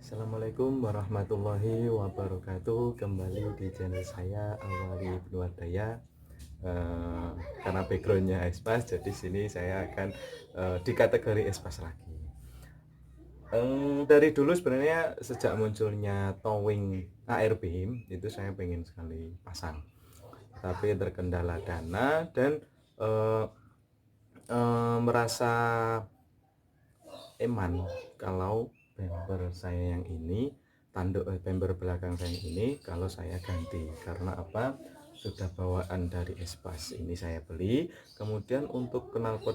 Assalamualaikum warahmatullahi wabarakatuh. Kembali di channel saya Alwali Ibnu Wadaya. Karena backgroundnya espas, jadi sini saya akan di kategori espas lagi. Dari dulu sebenarnya sejak munculnya towing ARB itu saya pengen sekali pasang, tapi terkendala dana dan eh, merasa eman kalau bumper saya yang ini bumper belakang saya ini kalau saya ganti. Karena apa, sudah bawaan dari espas ini saya beli, kemudian untuk knalpot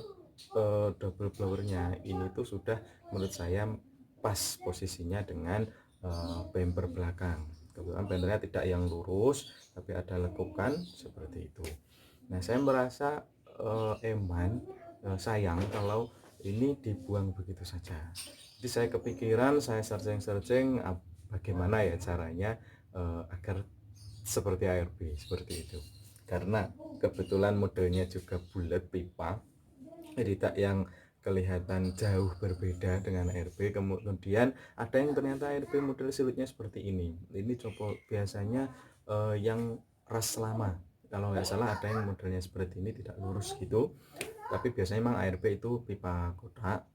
double blowernya ini tuh sudah menurut saya pas posisinya dengan bumper belakang. Kebetulan bumpernya tidak yang lurus tapi ada lekukan seperti itu. Nah, saya merasa eman, sayang kalau ini dibuang begitu saja. Jadi saya kepikiran, saya searching bagaimana ya caranya agar seperti ARB seperti itu. Karena kebetulan modelnya juga bulat pipa, jadi tak yang kelihatan jauh berbeda dengan ARB. Kemudian ada yang ternyata ARB model silutnya seperti ini. Ini coba biasanya yang ras lama, kalau nggak salah ada yang modelnya seperti ini tidak lurus gitu, tapi biasanya memang ARB itu pipa kotak,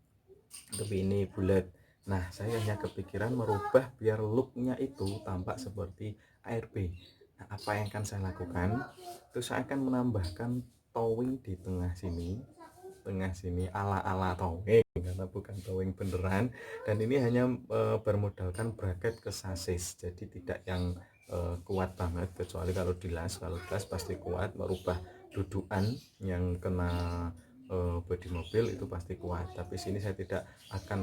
tapi ini bulat. Nah, saya hanya kepikiran merubah biar looknya itu tampak seperti ARB. Nah, apa yang akan saya lakukan, itu saya akan menambahkan towing di tengah sini ala-ala towing, karena bukan towing beneran. Dan ini hanya bermodalkan bracket ke sasis, jadi tidak yang kuat banget, kecuali kalau dilas pasti kuat, merubah dudukan yang kena bodi mobil itu pasti kuat. Tapi sini saya tidak akan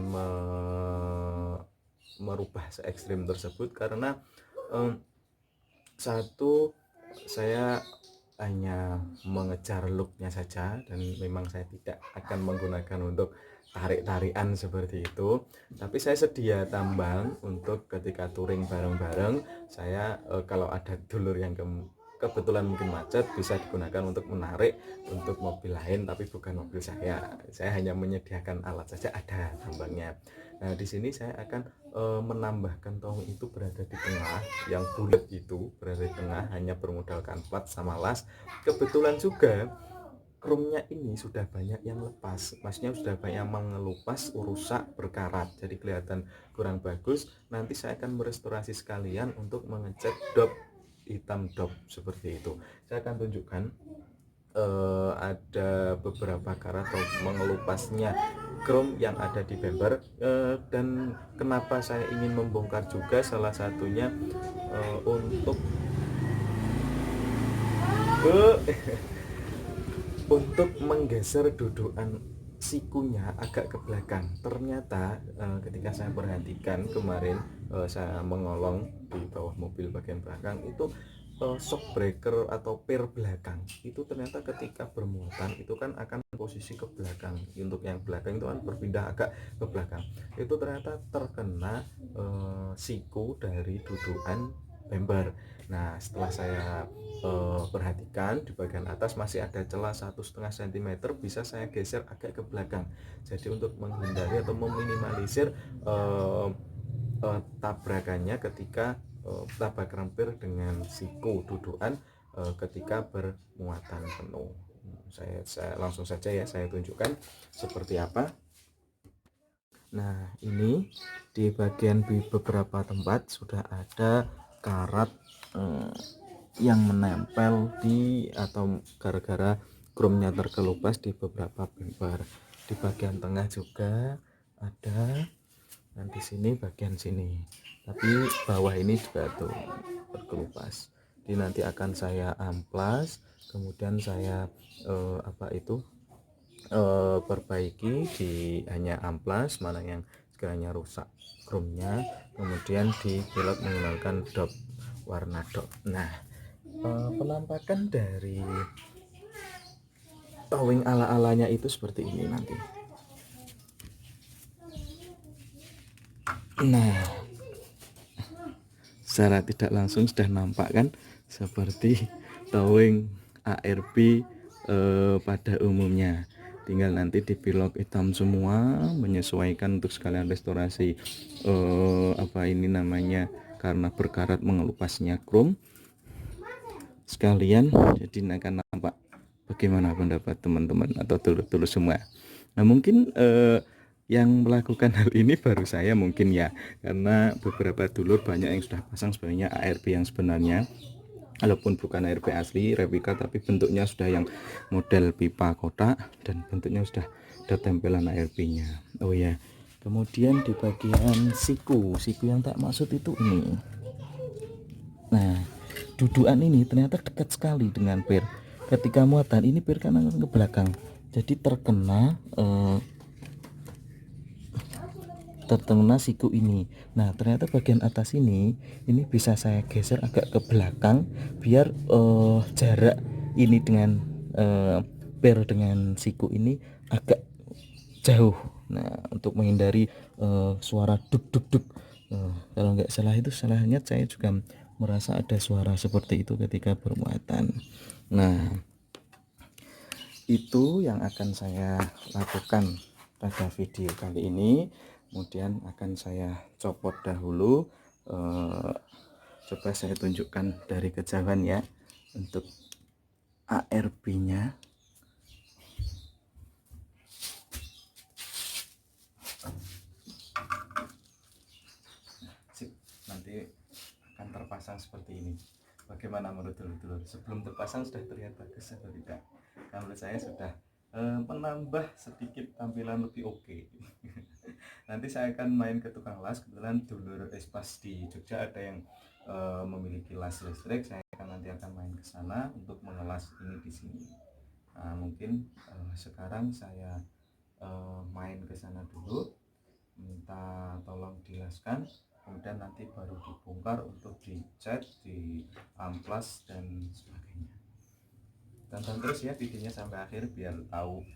merubah se ekstrim tersebut karena satu, saya hanya mengejar looknya saja, dan memang saya tidak akan menggunakan untuk tarik-tarian seperti itu. Tapi saya sedia tambang untuk ketika touring bareng-bareng. Saya kalau ada dulur yang kebetulan mungkin macet, bisa digunakan untuk menarik untuk mobil lain, tapi bukan mobil saya hanya menyediakan alat saja, ada tambangnya. Nah, di sini saya akan menambahkan towing itu berada di tengah, yang bulat itu berada di tengah, hanya bermodalkan plat sama las. Kebetulan juga chrome-nya ini sudah banyak yang lepas, maksudnya sudah banyak yang mengelupas, rusak, berkarat, jadi kelihatan kurang bagus. Nanti saya akan merestorasi sekalian untuk mengecat dop hitam, dop seperti itu. Saya akan tunjukkan ada beberapa karat atau mengelupasnya chrome yang ada di bumper, dan kenapa saya ingin membongkar juga, salah satunya untuk untuk menggeser dudukan sikunya agak ke belakang. Ternyata ketika saya perhatikan kemarin, saya mengolong di bawah mobil bagian belakang itu, shock breaker atau per belakang itu ternyata ketika bermuatan itu kan akan posisi ke belakang. Untuk yang belakang itu kan berpindah agak ke belakang, itu ternyata terkena siku dari dudukan bumper. Nah, setelah saya perhatikan di bagian atas masih ada celah 1,5 cm, bisa saya geser agak ke belakang. Jadi untuk menghindari atau meminimalisir tabrakannya ketika tabrak rempir dengan siku dudukan ketika bermuatan penuh. Saya langsung saja ya, saya tunjukkan seperti apa. Nah, ini di bagian beberapa tempat sudah ada karat yang menempel di, atau gara-gara chrome-nya terkelupas di beberapa bumper. Di bagian tengah juga ada, dan di sini bagian sini. Tapi bawah ini juga tuh terkelupas. Jadi nanti akan saya amplas, kemudian saya perbaiki di hanya amplas mana yang sekiranya rusak chrome-nya, kemudian dibelok menggunakan dop warna dop. Nah, penampakan dari towing ala-alanya itu seperti ini nanti. Nah, secara tidak langsung sudah nampak kan seperti towing ARB pada umumnya. tinggal nanti dipilok hitam semua, menyesuaikan untuk sekalian restorasi apa ini namanya, karena berkarat mengelupasnya krom sekalian, jadi akan nampak. Bagaimana pendapat teman-teman atau dulur-dulur semua? Nah mungkin yang melakukan hal ini baru saya mungkin ya, karena beberapa dulur banyak yang sudah pasang sebenarnya ARB yang sebenarnya, walaupun bukan ARB asli replika, tapi bentuknya sudah yang model pipa kotak dan bentuknya sudah ada tempelan ARB-nya. Oh ya, kemudian di bagian siku yang tak maksud itu ini. Nah, dudukan ini ternyata dekat sekali dengan pir. Ketika muatan ini pir kanan ke belakang, jadi terkena siku ini. Nah ternyata bagian atas ini bisa saya geser agak ke belakang biar jarak ini dengan pir dengan siku ini agak jauh. Nah untuk menghindari suara duk duk duk, kalau nggak salah itu salahnya saya juga merasa ada suara seperti itu ketika bermuatan. Nah itu yang akan saya lakukan pada video kali ini. Kemudian akan saya copot dahulu, coba saya tunjukkan dari kejauhan ya untuk ARB nya. Sip, nanti akan terpasang seperti ini. Bagaimana menurut dulur-dulur? Sebelum terpasang sudah terlihat bagus atau tidak? Kalau saya sudah menambah sedikit tampilan lebih oke. Nanti saya akan main ke tukang las. Kebetulan dulur Espas di Jogja ada yang memiliki las listrik. Saya nanti akan main ke sana untuk mengelas ini di sini. Nah, mungkin sekarang saya main ke sana dulu, minta tolong dilaskan, kemudian nanti baru dibongkar untuk dicat, di amplas dan sebagainya. Tonton terus ya videonya sampai akhir biar tahu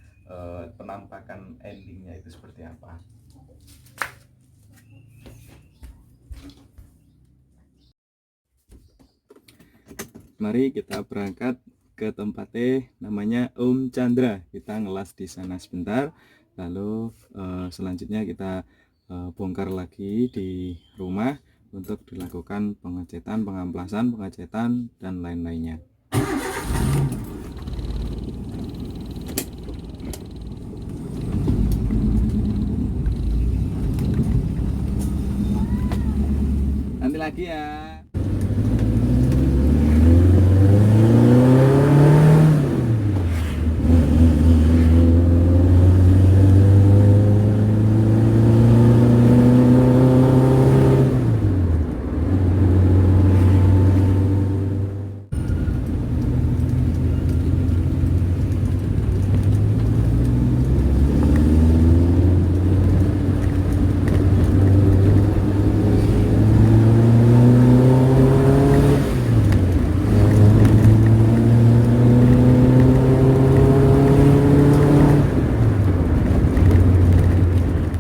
penampakan endingnya itu seperti apa. Mari kita berangkat ke tempatnya, namanya Om Chandra. Kita ngelas di sana sebentar, lalu selanjutnya kita bongkar lagi di rumah untuk dilakukan pengecetan, pengamplasan, pengecetan dan lain-lainnya. Nanti lagi ya.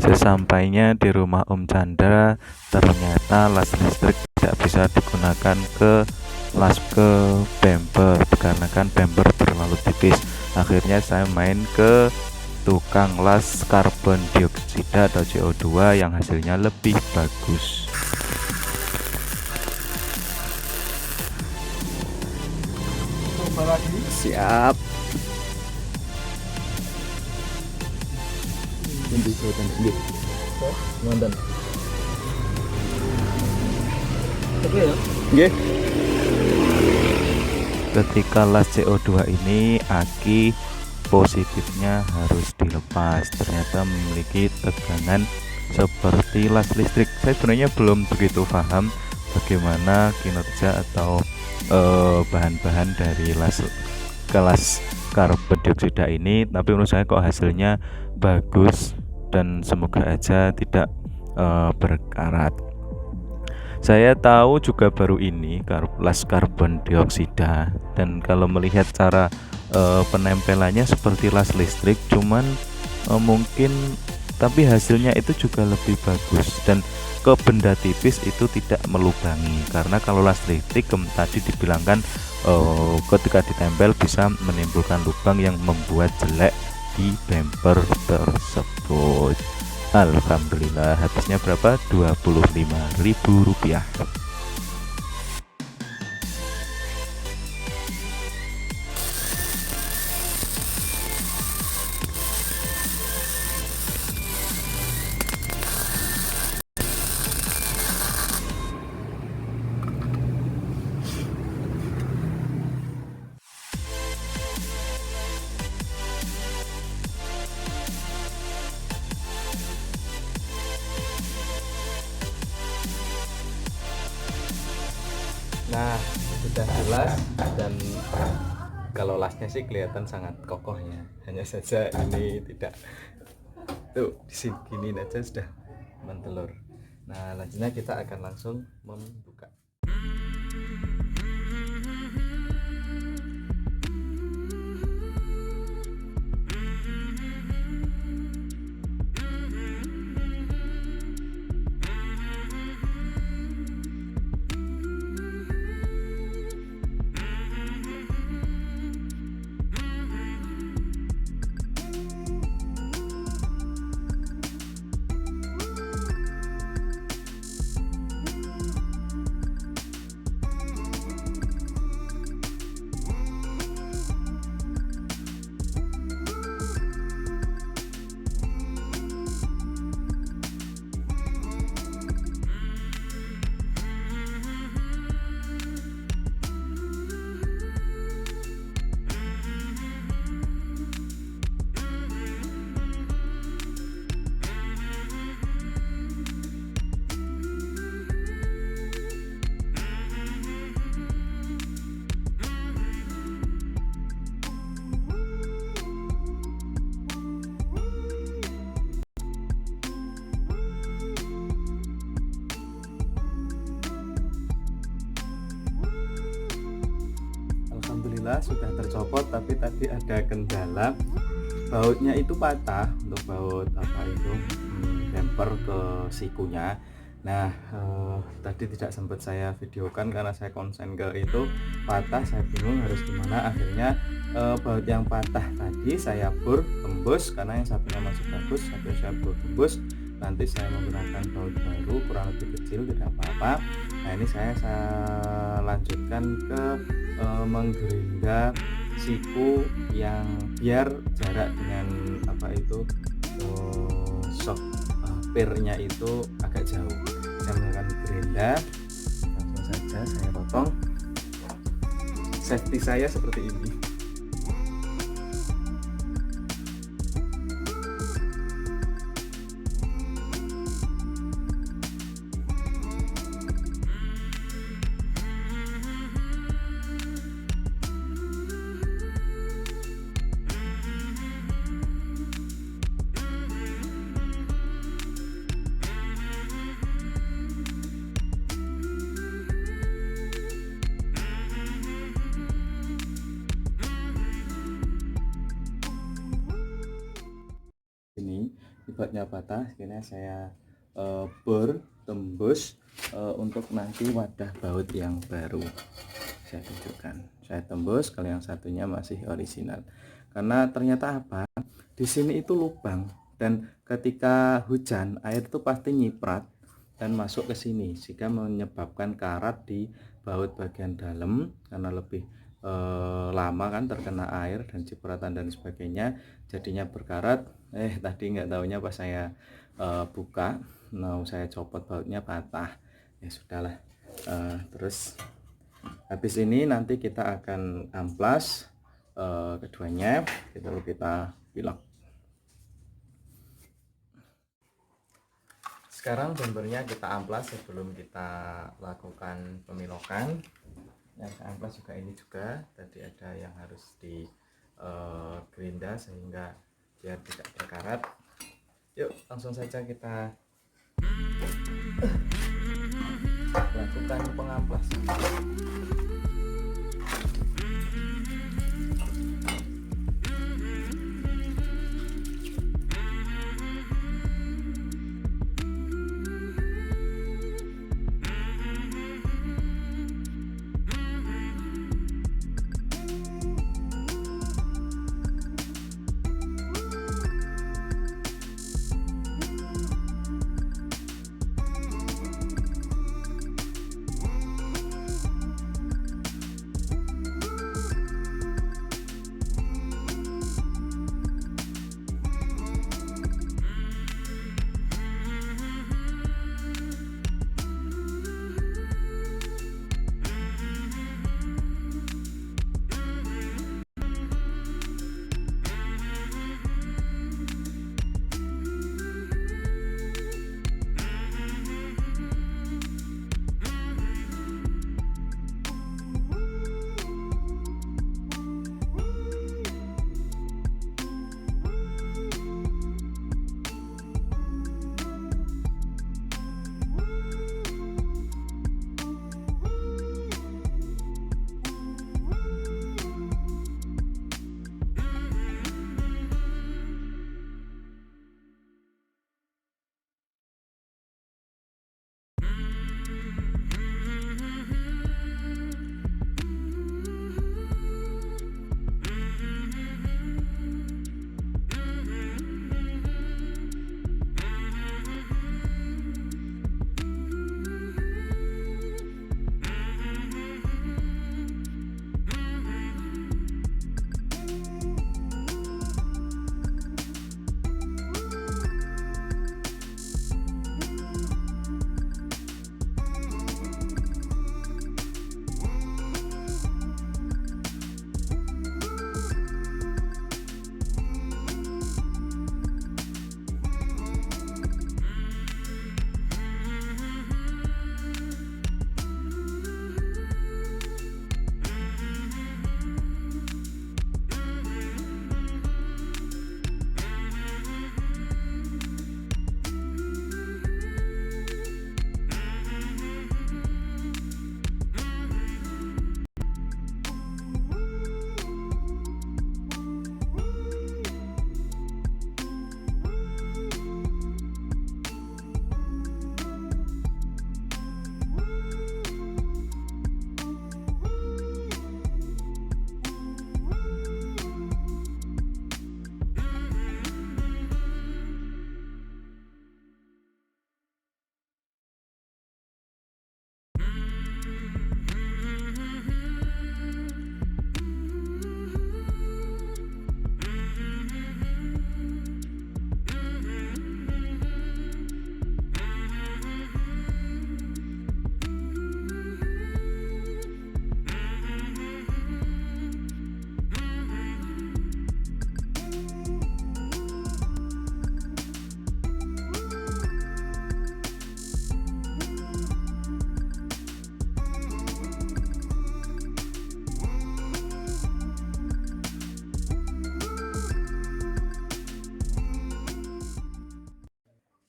Sesampainya di rumah Om Chandra, ternyata las listrik tidak bisa digunakan ke bumper dikarenakan bumper terlalu tipis. Akhirnya saya main ke tukang las karbon dioksida atau CO2 yang hasilnya lebih bagus. Coba lagi. Siap. Mandan. Oke ya. Nggih. Ketika las CO2 ini aki positifnya harus dilepas, ternyata memiliki tegangan seperti las listrik. Saya sebenarnya belum begitu paham bagaimana kinerja atau bahan-bahan dari las karbon dioksida ini, tapi menurut saya kok hasilnya bagus dan semoga aja tidak berkarat. Saya tahu juga baru ini las karbon dioksida, dan kalau melihat cara penempelannya seperti las listrik, cuman mungkin tapi hasilnya itu juga lebih bagus dan ke benda tipis itu tidak melubangi, karena kalau las listrik tadi dibilangkan ketika ditempel bisa menimbulkan lubang yang membuat jelek di bumper tersebut. Alhamdulillah, habisnya berapa? Rp25.000. Nah, sudah jelas, dan kalau lasnya sih kelihatan sangat kokoh ya. Hanya saja ini tidak, tuh di sini aja sudah mentelur. Nah, selanjutnya kita akan langsung membuka. Alhamdulillah sudah tercopot, tapi tadi ada kendala, bautnya itu patah untuk baut apa itu bumper ke sikunya. Nah, tadi tidak sempat saya videokan karena saya konsen ke itu patah, saya bingung harus gimana. Akhirnya baut yang patah tadi saya bor tembus, karena yang satunya masih bagus, satu saya bor tembus. Nanti saya menggunakan baut baru kurang lebih kecil, tidak apa-apa. Nah, ini saya lanjutkan ke menggerinda siku yang biar jarak dengan apa itu shock pirnya itu agak jauh. Saya menggunakan gerinda, langsung saja saya potong. Safety saya seperti ini. Ini bautnya patah, akhirnya saya bor tembus untuk nanti wadah baut yang baru. Saya tunjukkan, saya tembus, kalau yang satunya masih orisinal. Karena ternyata apa, di sini itu lubang, dan ketika hujan air itu pasti nyiprat dan masuk ke sini, sehingga menyebabkan karat di baut bagian dalam karena lebih lama kan terkena air dan cipratan dan sebagainya, jadinya berkarat. Tadi nggak taunya pas saya buka, mau saya copot bautnya patah. Ya sudahlah. Terus habis ini nanti kita akan amplas keduanya, lalu kita pilok. Sekarang bumpernya kita amplas sebelum kita lakukan pemilokan. Yang amplas juga ini juga, tadi ada yang harus di gerinda sehingga biar tidak berkarat. Yuk langsung saja kita lakukan pengamplasan.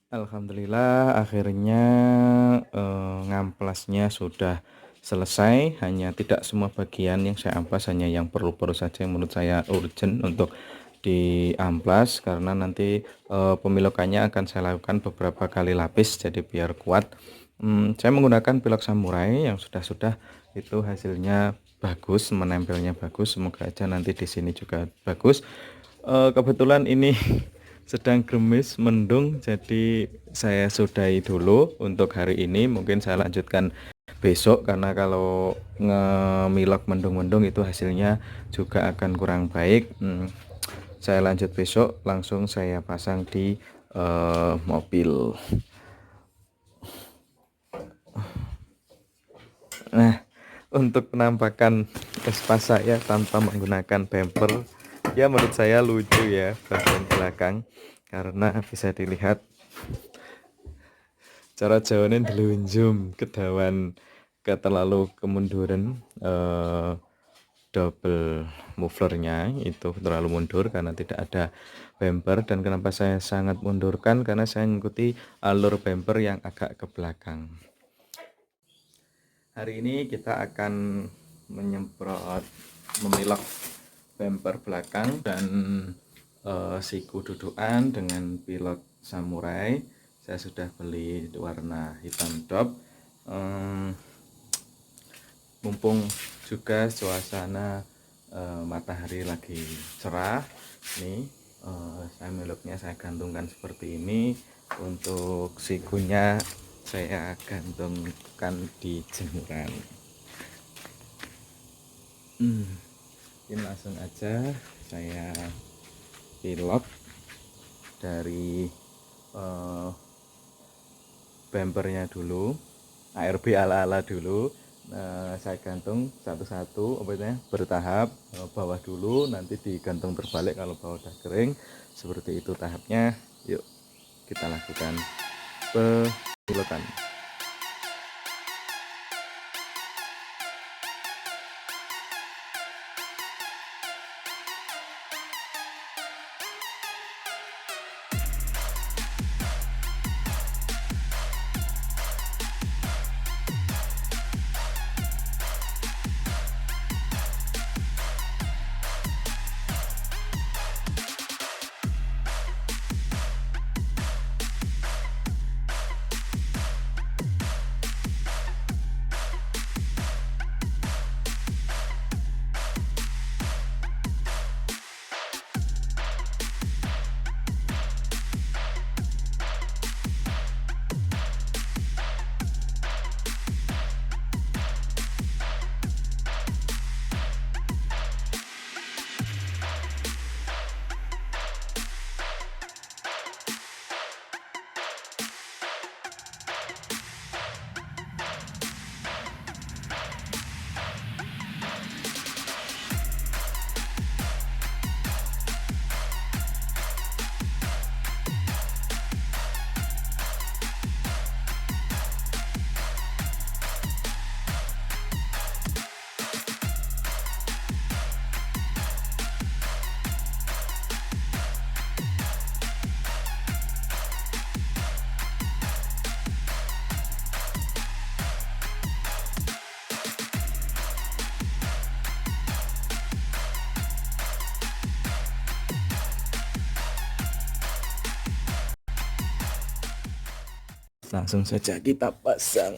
Alhamdulillah akhirnya ngamplasnya sudah selesai, hanya tidak semua bagian yang saya amplas, hanya yang perlu-perlu saja yang menurut saya urgent untuk diamplas, karena nanti pemilokannya akan saya lakukan beberapa kali lapis jadi biar kuat. Saya menggunakan pilok samurai yang sudah itu hasilnya bagus, menempelnya bagus, semoga aja nanti di sini juga bagus. Kebetulan ini sedang gerimis mendung, jadi saya sudahi dulu untuk hari ini. Mungkin saya lanjutkan besok, karena kalau ngemilok mendung-mendung itu hasilnya juga akan kurang baik. Saya lanjut besok, langsung saya pasang di mobil. Nah, untuk penampakan Vespa saya tanpa menggunakan bumper, ya menurut saya lucu ya bagian belakang, karena bisa dilihat cara jawabannya delunjum kedawan terlalu kemunduran, double mufflernya itu terlalu mundur karena tidak ada bumper. Dan kenapa saya sangat mundurkan, karena saya mengikuti alur bumper yang agak ke belakang. Hari ini kita akan menyemprot, memilok bumper belakang dan siku dudukan dengan pilot samurai. Saya sudah beli warna hitam top. Mumpung juga suasana matahari lagi cerah nih, saya meluknya saya gantungkan seperti ini. Untuk sikunya saya gantungkan di jemuran. Ini langsung aja saya pilok dari bumpernya dulu, ARB ala-ala dulu. Saya gantung satu-satu, bertahap. Bawah dulu, nanti digantung terbalik kalau bawah udah kering. Seperti itu tahapnya. Yuk kita lakukan pilotan. Langsung saja kita pasang.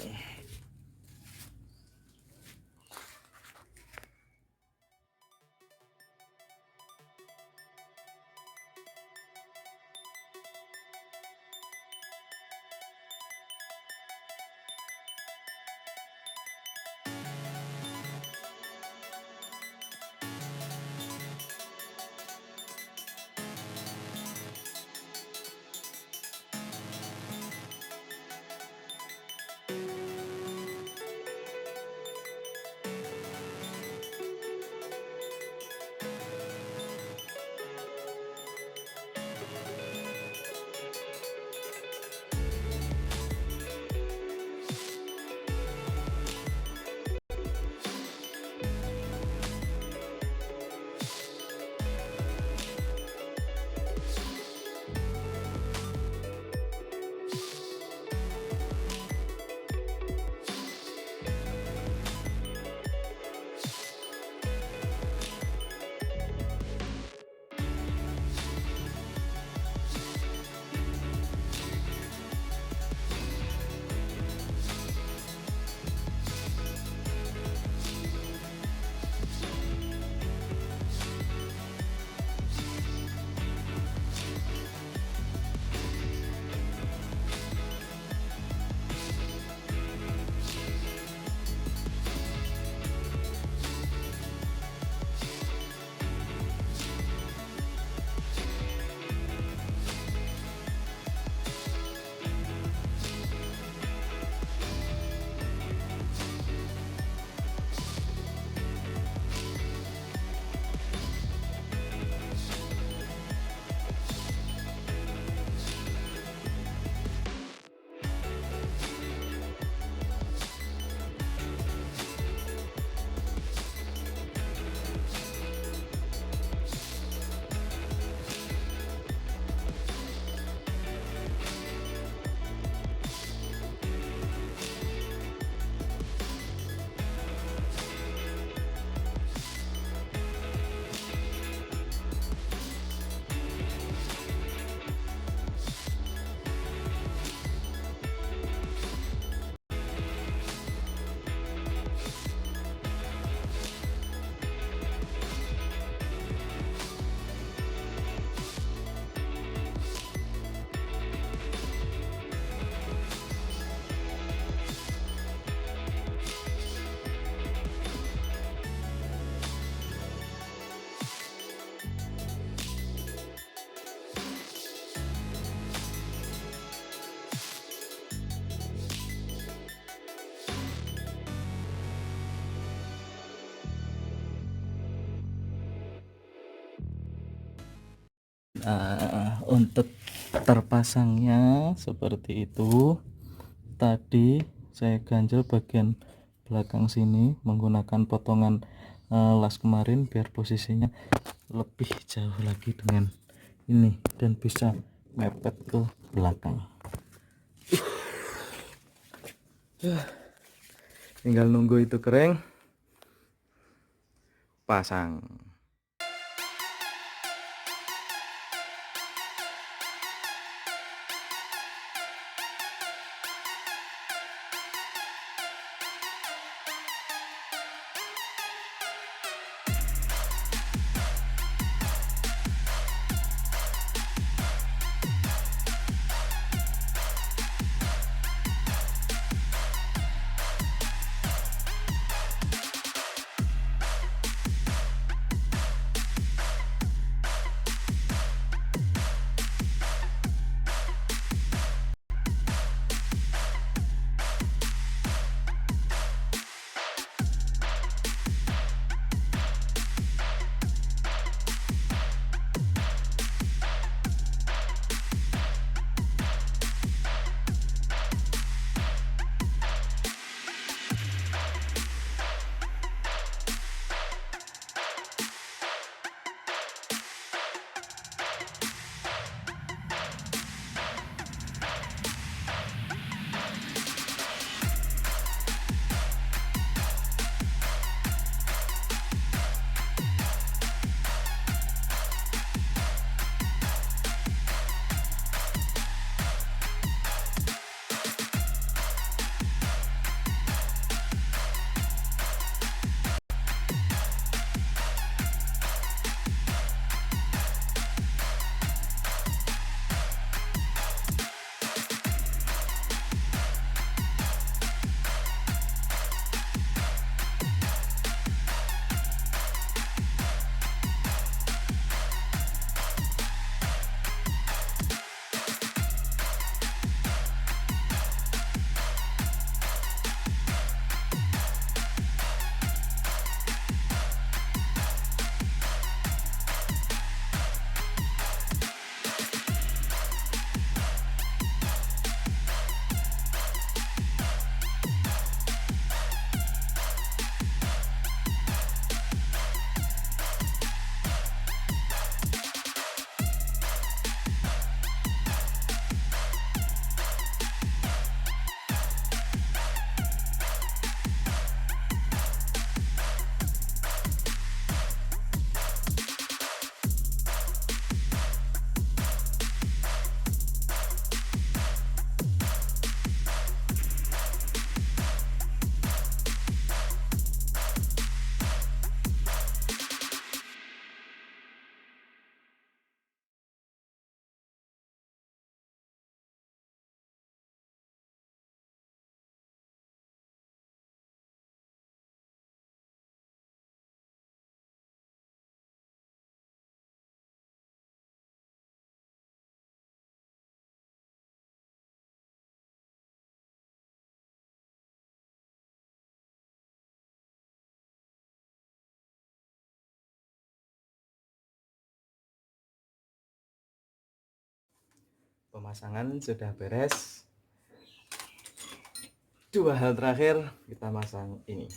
Nah, untuk terpasangnya seperti itu. Tadi saya ganjel bagian belakang sini menggunakan potongan las kemarin biar posisinya lebih jauh lagi dengan ini dan bisa mepet ke belakang. Tinggal nunggu itu kering, pasang. Pemasangan sudah beres. Dua hal terakhir, kita masang ini.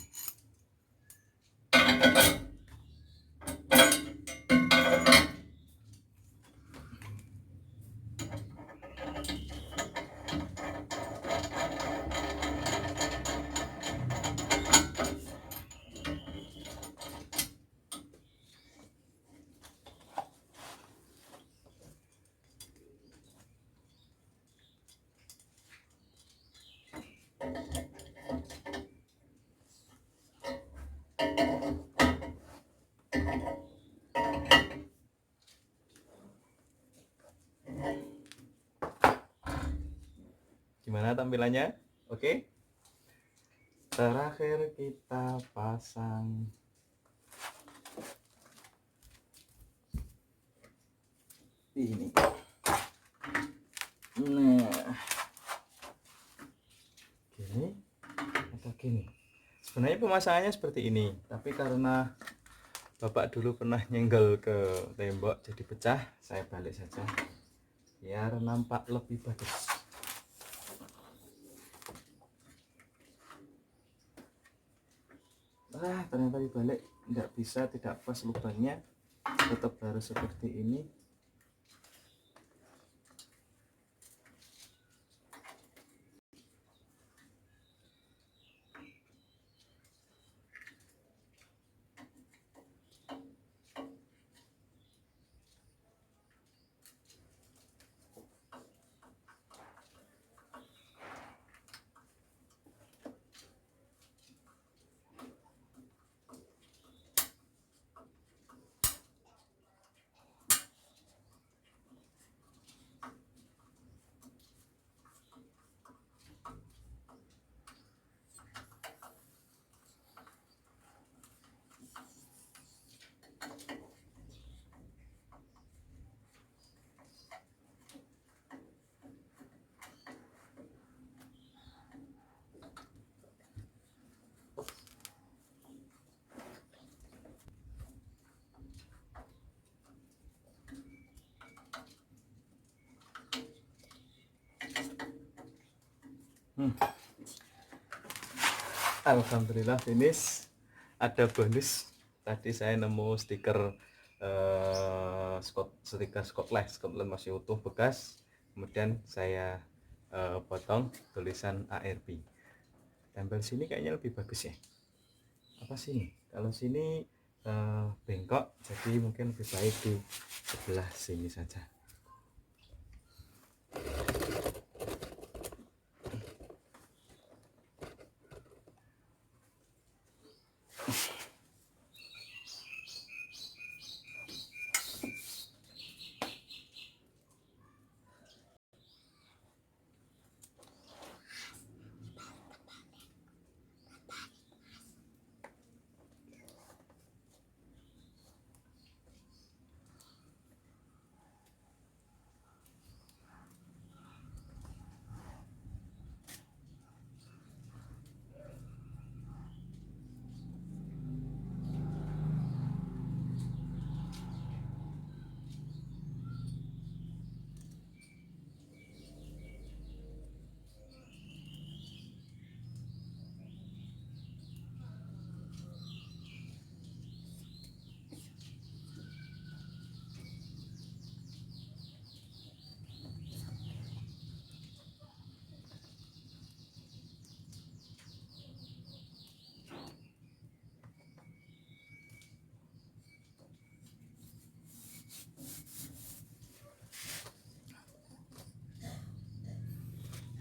Gimana tampilannya? Oke. Terakhir kita pasang ini. Nah, gini atau gini. Sebenarnya pemasangannya seperti ini, tapi karena bapak dulu pernah nyenggol ke tembok jadi pecah, saya balik saja biar nampak lebih bagus. Ternyata dibalik tidak bisa, tidak pas lubangnya, tetap harus seperti ini. Alhamdulillah finish. Ada bonus, tadi saya nemu stiker Scotland masih utuh bekas, kemudian saya potong tulisan ARB, tempel sini kayaknya lebih bagus ya. Apa sini, kalau sini bengkok, jadi mungkin lebih baik di sebelah sini saja.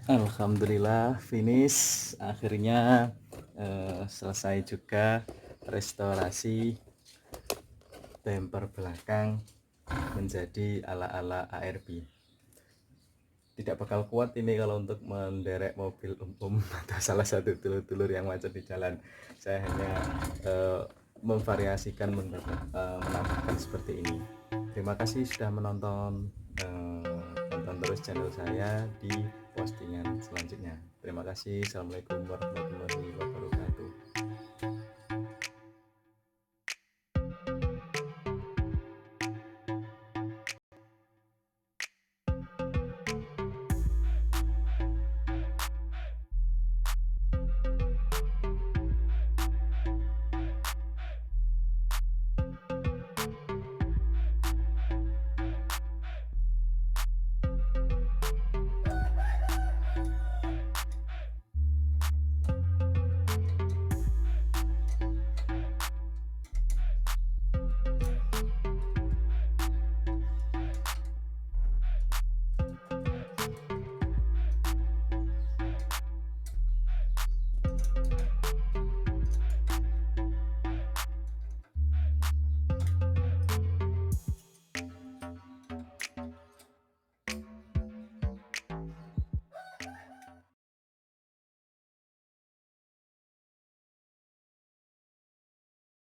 Alhamdulillah finish, akhirnya selesai juga restorasi bumper belakang menjadi ala-ala ARB. Tidak bakal kuat ini kalau untuk menderek mobil umum atau salah satu dulur-dulur yang macet di jalan. Saya hanya memvariasikan, menambahkan seperti ini. Terima kasih sudah menonton. Tonton terus channel saya di postingan selanjutnya. Terima kasih. Assalamualaikum warahmatullahi wabarakatuh.